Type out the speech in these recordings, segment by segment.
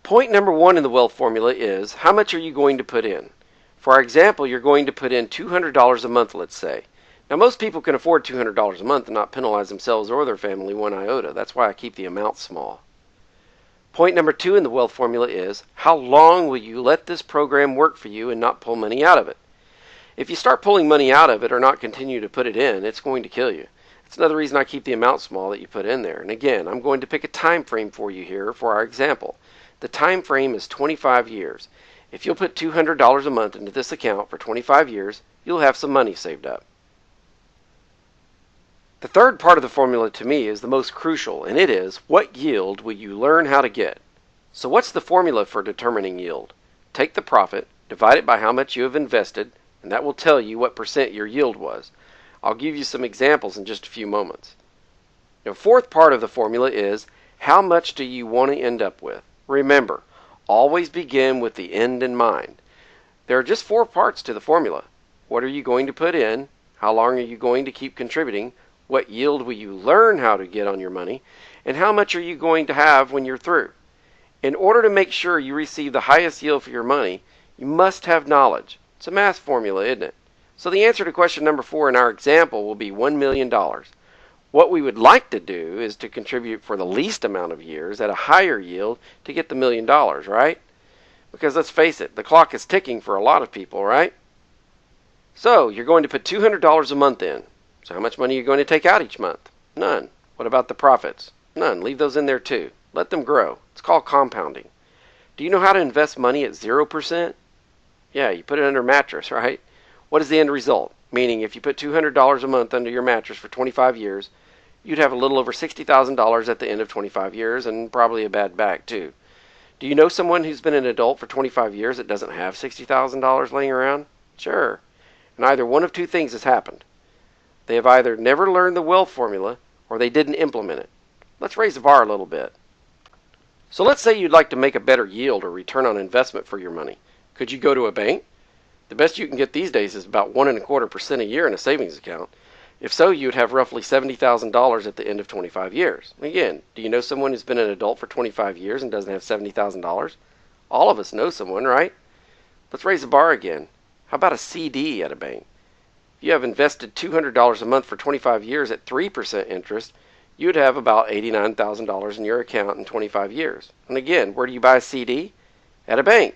Point number one in the wealth formula is how much are you going to put in? For our example, you're going to put in $200 a month, let's say. Now, most people can afford $200 a month and not penalize themselves or their family one iota. That's why I keep the amount small. Point number two in the wealth formula is how long will you let this program work for you and not pull money out of it? If you start pulling money out of it or not continue to put it in, it's going to kill you. It's another reason I keep the amount small that you put in there. And again, I'm going to pick a time frame for you here for our example. The time frame is 25 years. If you'll put $200 a month into this account for 25 years, you'll have some money saved up. The third part of the formula to me is the most crucial, and it is, what yield will you learn how to get? So what's the formula for determining yield? Take the profit, divide it by how much you have invested, and that will tell you what percent your yield was. I'll give you some examples in just a few moments. The fourth part of the formula is, how much do you want to end up with? Remember, always begin with the end in mind. There are just four parts to the formula. What are you going to put in? How long are you going to keep contributing? What yield will you learn how to get on your money? And how much are you going to have when you're through? In order to make sure you receive the highest yield for your money, you must have knowledge. It's a math formula, isn't it? So the answer to question number 4 in our example will be $1 million. What we would like to do is to contribute for the least amount of years at a higher yield to get the $1 million, right? Because let's face it, the clock is ticking for a lot of people, right? So you're going to put $200 a month in. So how much money are you going to take out each month? None. What about the profits? None. Leave those in there too. Let them grow. It's called compounding. Do you know how to invest money at 0%? Yeah, you put it under a mattress, right? What is the end result? Meaning if you put $200 a month under your mattress for 25 years, you'd have a little over $60,000 at the end of 25 years and probably a bad back too. Do you know someone who's been an adult for 25 years that doesn't have $60,000 laying around? Sure. And either one of two things has happened. They have either never learned the wealth formula or they didn't implement it. Let's raise the bar a little bit. So let's say you'd like to make a better yield or return on investment for your money. Could you go to a bank? The best you can get these days is about 1.25% a year in a savings account. If so, you'd have roughly $70,000 at the end of 25 years. Again, do you know someone who's been an adult for 25 years and doesn't have $70,000? All of us know someone, right? Let's raise the bar again. How about a CD at a bank? If you have invested $200 a month for 25 years at 3% interest, you'd have about $89,000 in your account in 25 years. And again, where do you buy a CD? At a bank.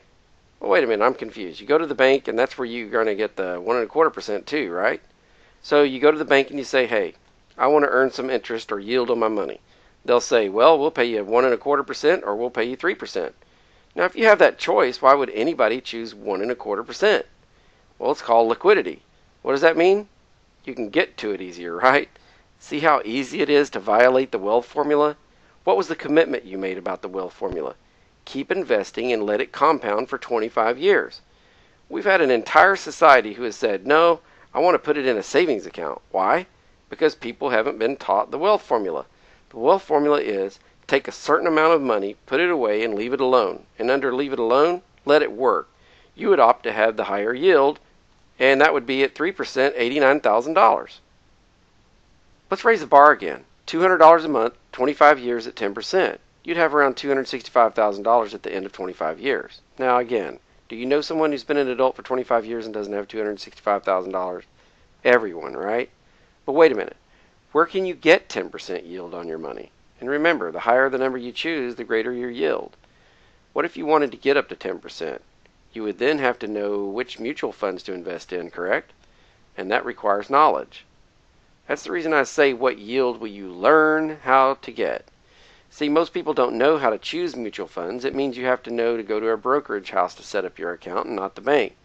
Well, wait a minute, I'm confused. You go to the bank and that's where you're going to get the 1.25% too, right? So you go to the bank and you say, hey, I want to earn some interest or yield on my money. They'll say, well, we'll pay you 1.25% or we'll pay you 3%. Now, if you have that choice, why would anybody choose 1.25%? Well, it's called liquidity. What does that mean? You can get to it easier, right? See how easy it is to violate the wealth formula? What was the commitment you made about the wealth formula? Keep investing and let it compound for 25 years. We've had an entire society who has said, no, I want to put it in a savings account. Why? Because people haven't been taught the wealth formula. The wealth formula is take a certain amount of money, put it away, and leave it alone. And under leave it alone, let it work. You would opt to have the higher yield, and that would be at 3%, $89,000. Let's raise the bar again. $200 a month, 25 years at 10%. You'd have around $265,000 at the end of 25 years. Now again, do you know someone who's been an adult for 25 years and doesn't have $265,000? Everyone, right? But wait a minute. Where can you get 10% yield on your money? And remember, the higher the number you choose, the greater your yield. What if you wanted to get up to 10%? You would then have to know which mutual funds to invest in, correct? And that requires knowledge. That's the reason I say, what yield will you learn how to get? See, most people don't know how to choose mutual funds. It means you have to know to go to a brokerage house to set up your account and not the bank.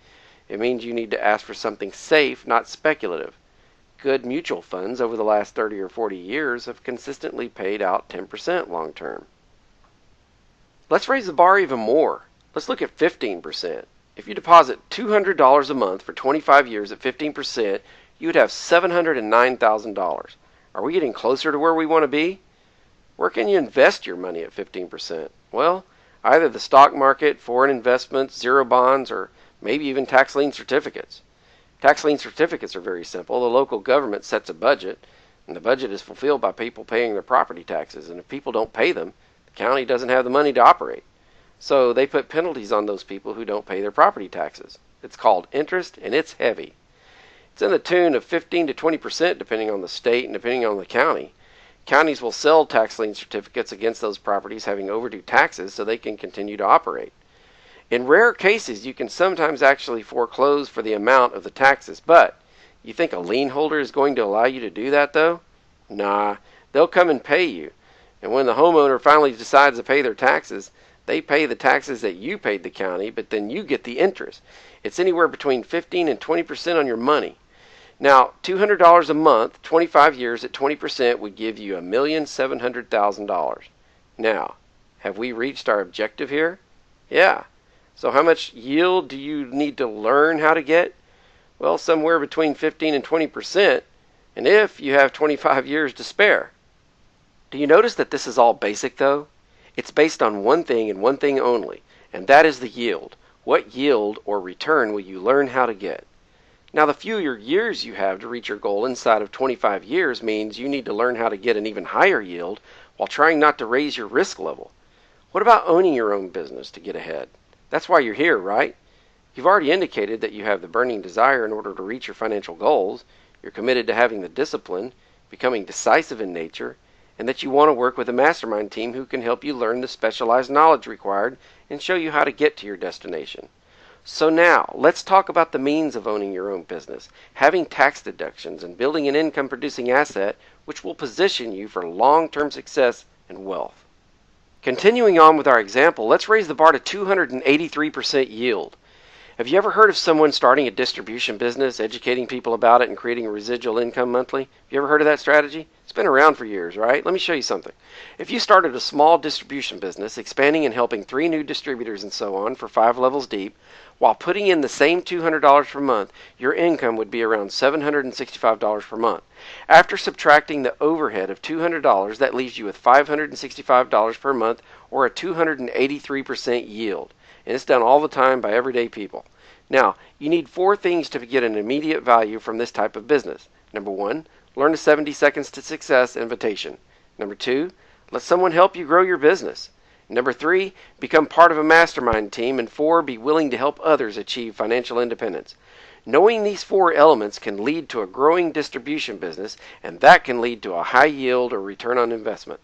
It means you need to ask for something safe, not speculative. Good mutual funds over the last 30 or 40 years have consistently paid out 10% long term. Let's raise the bar even more. Let's look at 15%. If you deposit $200 a month for 25 years at 15%, you would have $709,000. Are we getting closer to where we want to be? Where can you invest your money at 15%? Well, either the stock market, foreign investments, zero bonds, or maybe even tax lien certificates. Tax lien certificates are very simple. The local government sets a budget, and the budget is fulfilled by people paying their property taxes. And if people don't pay them, the county doesn't have the money to operate. So they put penalties on those people who don't pay their property taxes. It's called interest, and it's heavy. It's in the tune of 15 to 20% depending on the state and depending on the county. Counties will sell tax lien certificates against those properties having overdue taxes so they can continue to operate. In rare cases, you can sometimes actually foreclose for the amount of the taxes, but you think a lien holder is going to allow you to do that though? Nah, they'll come and pay you. And when the homeowner finally decides to pay their taxes, they pay the taxes that you paid the county, but then you get the interest. It's anywhere between 15 and 20% on your money. Now, $200 a month, 25 years at 20% would give you $1,700,000. Now, have we reached our objective here? Yeah. So how much yield do you need to learn how to get? Well, somewhere between 15 and 20%, and if you have 25 years to spare. Do you notice that this is all basic though? It's based on one thing and one thing only, and that is the yield. What yield or return will you learn how to get? Now, the fewer years you have to reach your goal inside of 25 years means you need to learn how to get an even higher yield while trying not to raise your risk level. What about owning your own business to get ahead? That's why you're here, right? You've already indicated that you have the burning desire in order to reach your financial goals. You're committed to having the discipline, becoming decisive in nature, and that you want to work with a mastermind team who can help you learn the specialized knowledge required and show you how to get to your destination. So now, let's talk about the means of owning your own business, having tax deductions, and building an income-producing asset which will position you for long-term success and wealth. Continuing on with our example, let's raise the bar to 283% yield. Have you ever heard of someone starting a distribution business, educating people about it, and creating a residual income monthly? Have you ever heard of that strategy? It's been around for years, right? Let me show you something. If you started a small distribution business, expanding and helping 3 new distributors and so on for 5 levels deep, while putting in the same $200 per month, your income would be around $765 per month. After subtracting the overhead of $200, that leaves you with $565 per month, or a 283% yield. And it's done all the time by everyday people. Now, you need 4 things to get an immediate value from this type of business. Number 1, learn a 70 seconds to success invitation. Number 2, let someone help you grow your business. Number 3, become part of a mastermind team. And 4, be willing to help others achieve financial independence. Knowing these 4 elements can lead to a growing distribution business, and that can lead to a high yield or return on investment.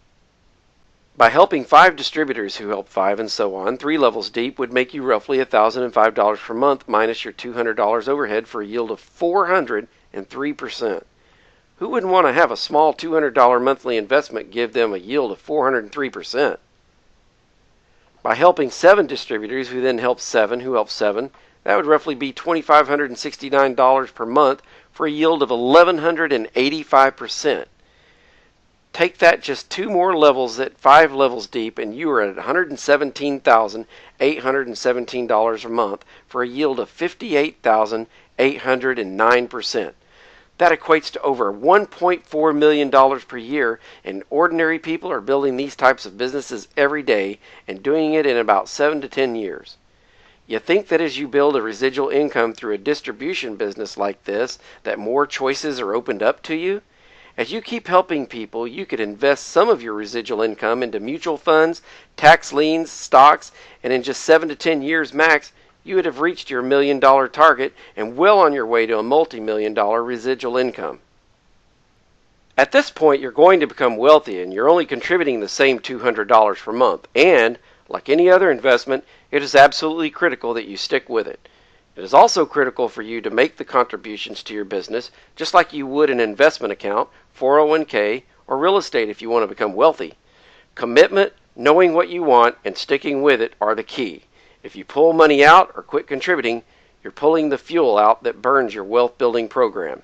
By helping 5 distributors who help 5 and so on, 3 levels deep would make you roughly $1,005 per month minus your $200 overhead for a yield of 403%. Who wouldn't want to have a small $200 monthly investment give them a yield of 403%? By helping 7 distributors who then help 7 who help 7, that would roughly be $2,569 per month for a yield of 1,185%. Take that just 2 more levels at 5 levels deep, and you are at $117,817 a month for a yield of 58,809%. That equates to over $1.4 million per year, and ordinary people are building these types of businesses every day and doing it in about 7 to 10 years. You think that as you build a residual income through a distribution business like this, that more choices are opened up to you? As you keep helping people, you could invest some of your residual income into mutual funds, tax liens, stocks, and in just 7 to 10 years max, you would have reached your $1 million target and well on your way to a multi-million-dollar residual income. At this point, you're going to become wealthy, and you're only contributing the same $200 per month. And, like any other investment, it is absolutely critical that you stick with it. It is also critical for you to make the contributions to your business just like you would an investment account, 401k, or real estate if you want to become wealthy. Commitment, knowing what you want, and sticking with it are the key. If you pull money out or quit contributing, you're pulling the fuel out that burns your wealth building program.